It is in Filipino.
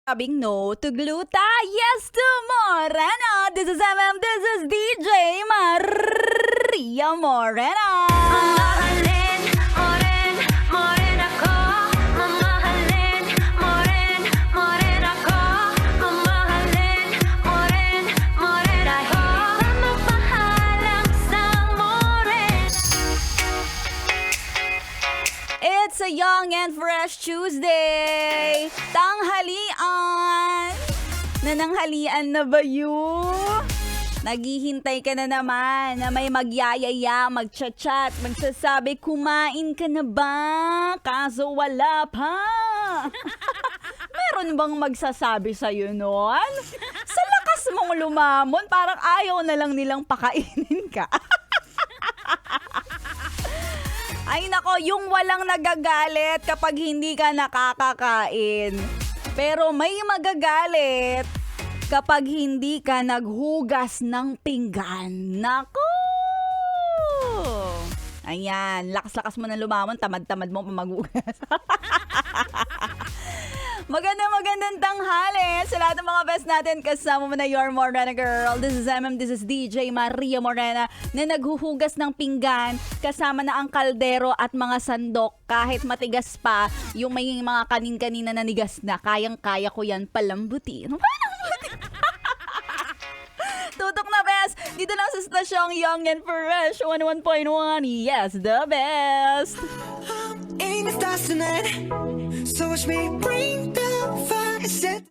Sabing no to gluta, yes to morena. This is this is DJ Maria Morena. Mamahalin, moren, moren ako. Mamahalin, moren, moren ako. Mamahalin, moren, moren ako. Mamahalang sa moren. It's a young and fresh Tuesday. Tanghalian. Nananghalian na ba yun? Naghihintay ka na naman na may magyayaya, magchat-chat, magsasabi, kumain ka na ba? Kaso wala pa. Meron bang magsasabi sa'yo nun? Sa lakas mong lumamon, parang ayaw na lang nilang pakainin ka. Ay nako, yung walang nagagalit kapag hindi ka nakakakain. Pero may magagalit kapag hindi ka naghugas ng pinggan. Nako! Ayan, lakas-lakas mo na lumamon, tamad-tamad mo pa maghugas. Magandang tanghali sa lahat ng mga best natin. Kasama mo na your Morena girl. This is this is DJ Maria Morena na naghuhugas ng pinggan. Kasama na ang kaldero at mga sandok. Kahit matigas pa, yung may mga kanin-kanina na nigas na, kayang-kaya ko yan palambutin. Tutok na best! Dito lang sa stasyong Young and Fresh 101.1. Yes, the best! Ain't it fascinating? So watch me bring the fire. Set